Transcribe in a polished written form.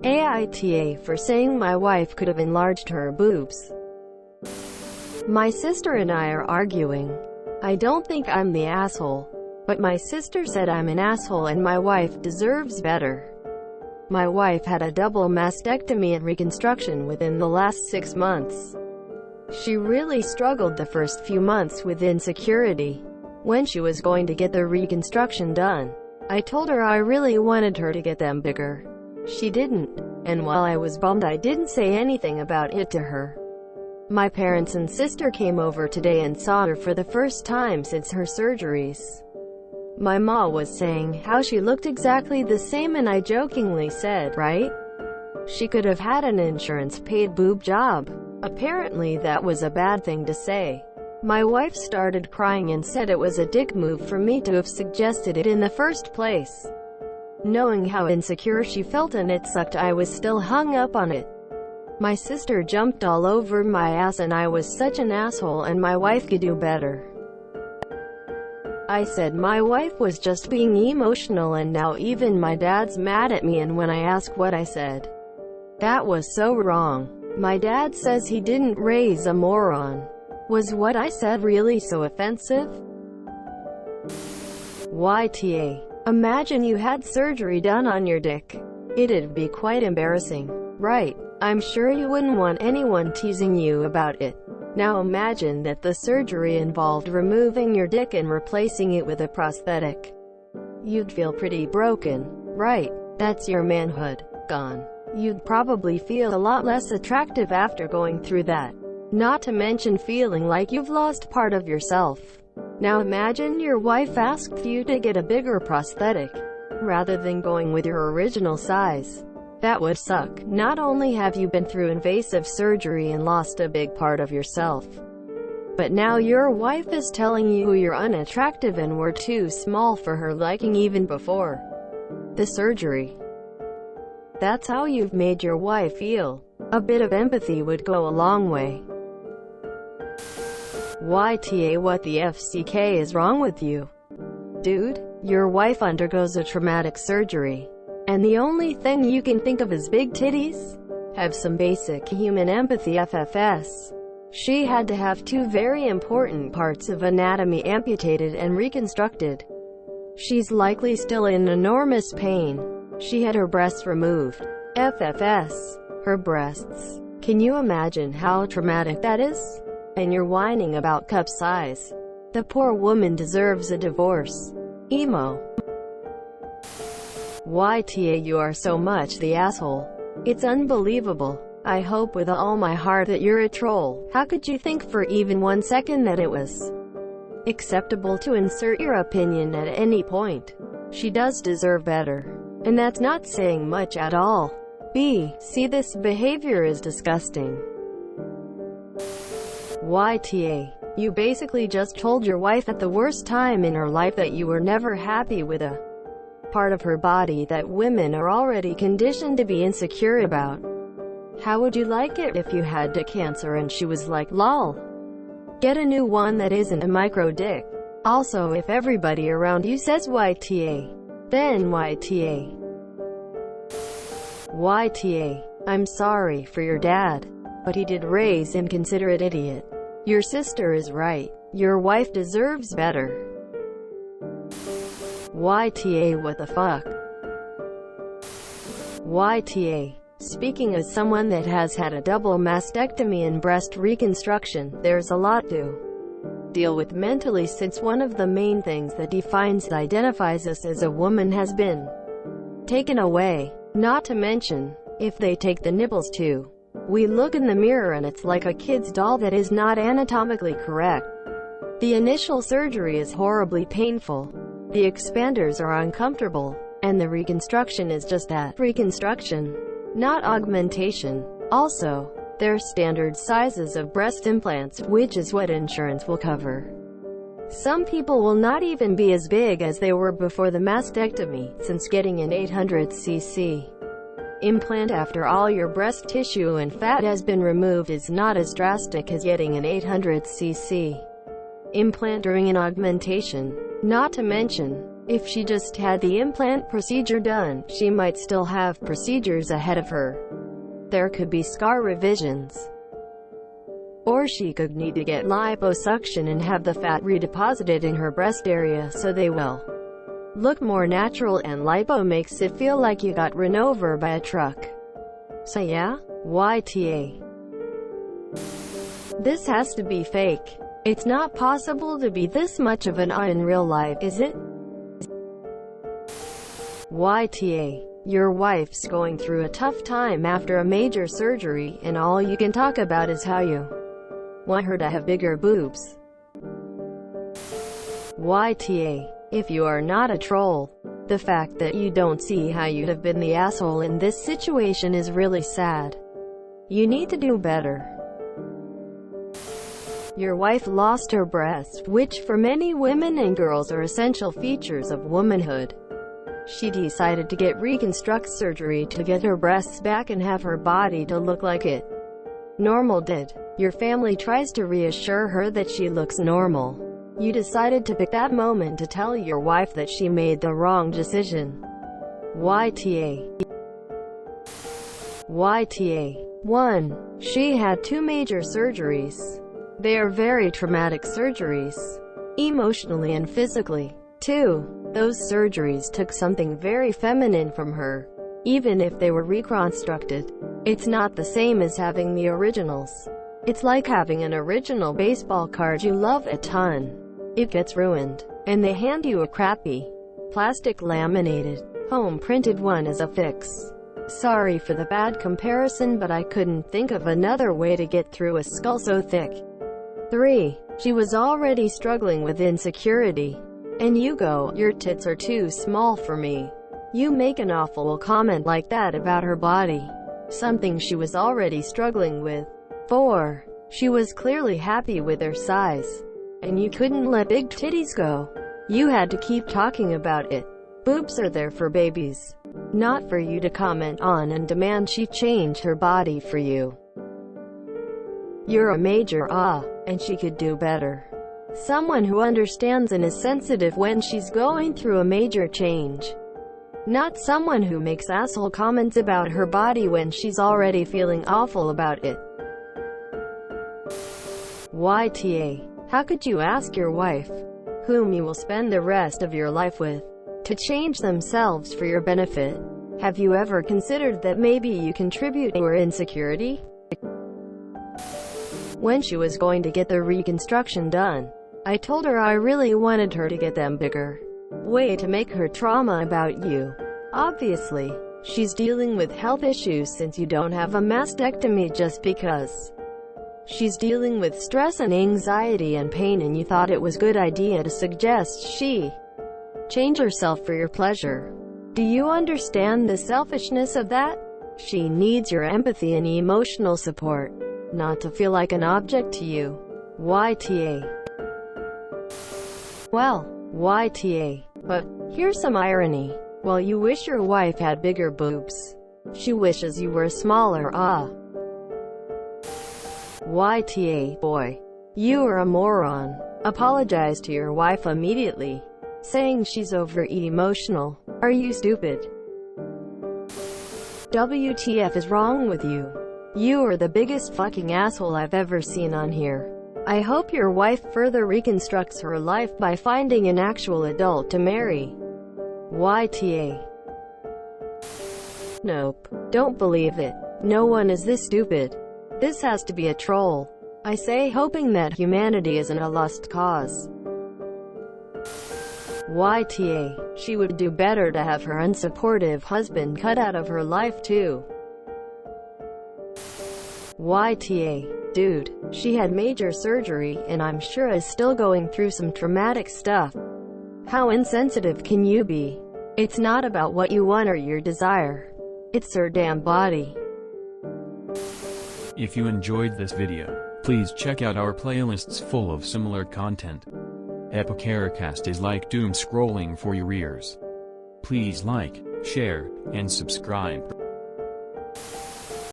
AITA for saying my wife could have enlarged her boobs. My sister and I are arguing. I don't think I'm the asshole, but my sister said I'm an asshole and my wife deserves better. My wife had a double mastectomy and reconstruction within the last 6 months. She really struggled the first few months with insecurity. When she was going to get the reconstruction done, I told her I really wanted her to get them bigger. She didn't, and while I was bummed I didn't say anything about it to her. My parents and sister came over today and saw her for the first time since her surgeries. My ma was saying how she looked exactly the same and I jokingly said, right? She could have had an insurance-paid boob job. Apparently that was a bad thing to say. My wife started crying and said it was a dick move for me to have suggested it in the first place. Knowing how insecure she felt and it sucked, I was still hung up on it. My sister jumped all over my ass and I was such an asshole and my wife could do better. I said my wife was just being emotional and now even my dad's mad at me, and when I ask what I said, that was so wrong. My dad says he didn't raise a moron. Was what I said really so offensive? YTA. Imagine you had surgery done on your dick. It'd be quite embarrassing, right? I'm sure you wouldn't want anyone teasing you about it. Now imagine that the surgery involved removing your dick and replacing it with a prosthetic. You'd feel pretty broken, right? That's your manhood gone. You'd probably feel a lot less attractive after going through that. Not to mention feeling like you've lost part of yourself. Now imagine your wife asked you to get a bigger prosthetic, rather than going with your original size. That would suck. Not only have you been through invasive surgery and lost a big part of yourself, but now your wife is telling you you're unattractive and were too small for her liking even before the surgery. That's how you've made your wife feel. A bit of empathy would go a long way. YTA, what the FCK is wrong with you? Dude, your wife undergoes a traumatic surgery, and the only thing you can think of is big titties? Have some basic human empathy, FFS. She had to have 2 very important parts of anatomy amputated and reconstructed. She's likely still in enormous pain. She had her breasts removed. FFS. Her breasts. Can you imagine how traumatic that is? And you're whining about cup size. The poor woman deserves a divorce. Emo. YTA, you are so much the asshole. It's unbelievable. I hope with all my heart that you're a troll. How could you think for even 1 second that it was acceptable to insert your opinion at any point? She does deserve better. And that's not saying much at all. See, this behavior is disgusting. YTA. You basically just told your wife at the worst time in her life that you were never happy with a part of her body that women are already conditioned to be insecure about. How would you like it if you had dick cancer and she was like, lol, get a new one that isn't a micro dick? Also, if everybody around you says YTA, then YTA. YTA. I'm sorry for your dad, but he did raise an inconsiderate idiot. Your sister is right. Your wife deserves better. YTA, what the fuck? YTA. Speaking as someone that has had a double mastectomy and breast reconstruction, there's a lot to deal with mentally, since one of the main things that defines and identifies us as a woman has been taken away. Not to mention, if they take the nipples too. We look in the mirror and it's like a kid's doll that is not anatomically correct. The initial surgery is horribly painful. The expanders are uncomfortable. And the reconstruction is just that, reconstruction, not augmentation. Also, they're standard sizes of breast implants, which is what insurance will cover. Some people will not even be as big as they were before the mastectomy, since getting an 800cc implant after all your breast tissue and fat has been removed is not as drastic as getting an 800cc implant during an augmentation. Not to mention, If she just had the implant procedure done, she might still have procedures ahead of her. There could be scar revisions. Or she could need to get liposuction and have the fat redeposited in her breast area so they will look more natural, and lipo makes it feel like you got run over by a truck. So yeah, YTA. This has to be fake. It's not possible to be this much of an in real life, is it? YTA. Your wife's going through a tough time after a major surgery, and all you can talk about is how you want her to have bigger boobs. YTA. If you are not a troll, the fact that you don't see how you'd have been the asshole in this situation is really sad. You need to do better. Your wife lost her breasts, which for many women and girls are essential features of womanhood. She decided to get reconstruct surgery to get her breasts back and have her body to look like it normal did. Your family tries to reassure her that she looks normal. You decided to pick that moment to tell your wife that she made the wrong decision. YTA. YTA. 1. She had 2 major surgeries. They are very traumatic surgeries, emotionally and physically. 2. Those surgeries took something very feminine from her. Even if they were reconstructed, it's not the same as having the originals. It's like having an original baseball card you love a ton. It gets ruined, and they hand you a crappy, plastic laminated, home-printed one as a fix. Sorry for the bad comparison, but I couldn't think of another way to get through a skull so thick. 3. She was already struggling with insecurity. And you go, "Your tits are too small for me." You make an awful comment like that about her body, something she was already struggling with. 4. She was clearly happy with her size, and you couldn't let big titties go. You had to keep talking about it. Boobs are there for babies, not for you to comment on and demand she change her body for you. You're a major and she could do better. Someone who understands and is sensitive when she's going through a major change. Not someone who makes asshole comments about her body when she's already feeling awful about it. YTA. How could you ask your wife, whom you will spend the rest of your life with, to change themselves for your benefit? Have you ever considered that maybe you contribute to her insecurity? When she was going to get the reconstruction done, I told her I really wanted her to get them bigger. Way to make her trauma about you. Obviously, she's dealing with health issues since you don't have a mastectomy just because. She's dealing with stress and anxiety and pain, and you thought it was a good idea to suggest she change herself for your pleasure. Do you understand the selfishness of that? She needs your empathy and emotional support, not to feel like an object to you. YTA. Well, YTA. But here's some irony. While you wish your wife had bigger boobs, she wishes you were smaller. YTA. Boy, you are a moron. Apologize to your wife immediately, saying she's over-emotional. Are you stupid? WTF is wrong with you? You are the biggest fucking asshole I've ever seen on here. I hope your wife further reconstructs her life by finding an actual adult to marry. YTA. Nope. Don't believe it. No one is this stupid. This has to be a troll. I say, hoping that humanity isn't a lost cause. YTA. She would do better to have her unsupportive husband cut out of her life too. YTA. Dude, she had major surgery, and I'm sure is still going through some traumatic stuff. How insensitive can you be? It's not about what you want or your desire. It's her damn body. If you enjoyed this video, please check out our playlists full of similar content. AmITheAsshole is like doom scrolling for your ears. Please like, share, and subscribe.